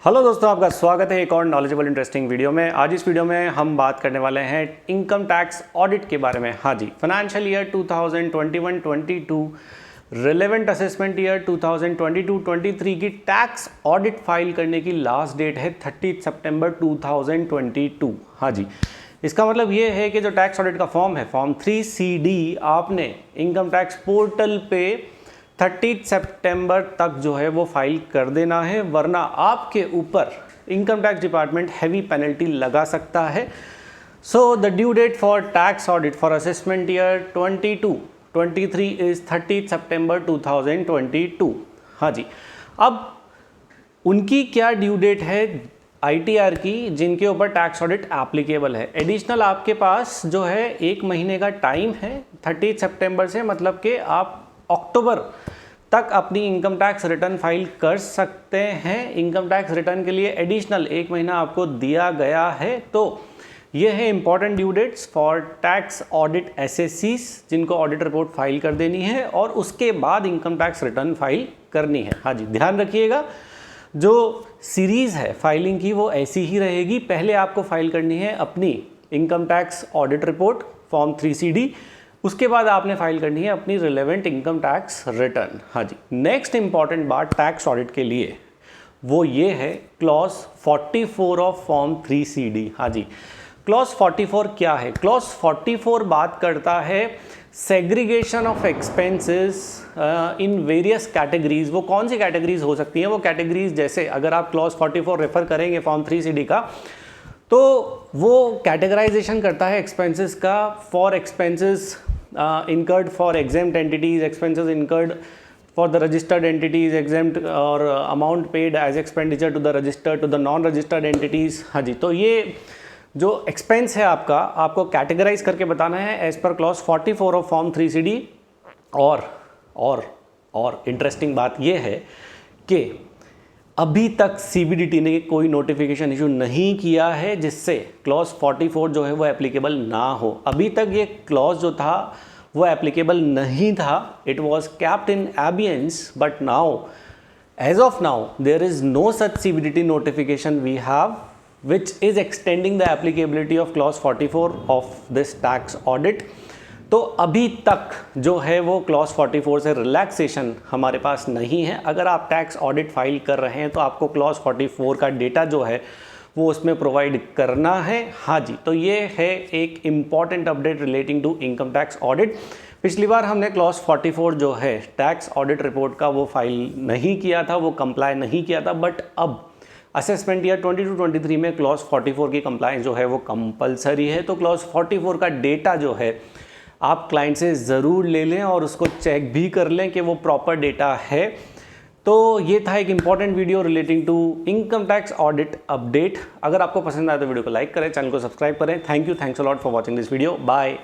Hello दोस्तों, आपका स्वागत है एक और नॉलेजेबल इंटरेस्टिंग वीडियो में। आज इस वीडियो में हम बात करने वाले हैं इनकम टैक्स ऑडिट के बारे में। हाँ जी, financial year 2021-22 relevant assessment year 2022-23 की टैक्स ऑडिट फाइल करने की लास्ट डेट है 30 सितंबर 2022। हाँ जी, इसका मतलब ये है कि जो टैक्स ऑडिट का फॉर्म है, फॉर्म 3CD, आपने इनकम टैक्स पोर्टल पे 30 सितंबर तक जो है वो फाइल कर देना है, वरना आपके ऊपर income tax department heavy penalty लगा सकता है। So the due date for tax audit for assessment year 22-23 is 30 September 2022। हाँ जी, अब उनकी क्या ड्यू डेट है ITR की, जिनके ऊपर टैक्स ऑडिट एप्लीकेबल है। एडिशनल आपके पास जो है 1 महीने का टाइम है 30 सितंबर से, मतलब कि आप अक्टूबर तक अपनी इनकम टैक्स रिटर्न फाइल कर सकते हैं। इनकम टैक्स रिटर्न के लिए एडिशनल 1 महीना आपको दिया गया है। तो ये है important due dates for tax audit SSCs, जिनको ऑडिट रिपोर्ट फाइल कर देनी है और उसके बाद इनकम टैक्स रिटर्न फाइल करनी है। हाँ जी, ध्यान रखिएगा, जो सीरीज़ है फाइलिंग की वो ऐसी ही रहेगी। पहले आपको फाइल करनी है अपनी income tax audit report form 3CD, उसके बाद आपने फाइल करनी है अपनी रिलेवेंट इनकम टैक्स रिटर्न। हाँ जी, नेक्स्ट इंपॉर्टेंट बात टैक्स ऑडिट के लिए वो ये है क्लॉज 44 ऑफ फॉर्म 3CD। हाँ जी, क्लॉज 44 क्या है? क्लॉज 44 बात करता है segregation of expenses in various categories. वो कौन सी कैटेगरीज हो सकती हैं? वो कैटेगरीज जैसे अगर आप क्लॉज 44 रेफर करेंगे फॉर्म 3CD का, तो वो कैटेगराइजेशन करता है एक्सपेंसेस का। For expenses incurred for exempt entities, expenses incurred for the registered entities, exempt और amount paid as expenditure to the registered to the non-registered entities। हाँ जी, तो ये जो एक्सपेंस है आपका, आपको कैटेगराइज करके बताना है as per clause 44 of form 3CD। और इंटरेस्टिंग बात ये है कि अभी तक CBDT ने कोई नोटिफिकेशन इशू नहीं किया है जिससे क्लॉज 44 जो है वो एप्लीकेबल ना हो। अभी तक ये क्लॉज जो था वो एप्लीकेबल नहीं था, it was capped in abeyance, but now as of now there is no such CBDT notification we have which is extending the applicability of clause 44 of this tax audit. तो अभी तक जो है वो क्लॉज 44 से relaxation हमारे पास नहीं है। अगर आप टैक्स ऑडिट फाइल कर रहे हैं तो आपको क्लॉज 44 का डेटा जो है वो उसमें प्रोवाइड करना है। हाँ जी, तो ये है एक important update relating to income tax audit. पिछली बार हमने क्लॉज 44 जो है टैक्स ऑडिट रिपोर्ट का वो फाइल नहीं किया था, वो कंप्लाई नहीं किया था, बट अब असेसमेंट ईयर 22-23 में क्लॉज 44 की कंप्लाइंस जो है वो कंपलसरी है। तो क्लॉज 44 का डेटा जो है आप क्लाइंट से ज़रूर ले लें और उसको चेक भी कर लें कि वो प्रॉपर डेटा है। तो ये था एक important video relating to income tax audit update. अगर आपको पसंद आए तो वीडियो को लाइक करें, चैनल को सब्सक्राइब करें। Thanks a lot for watching this video. Bye.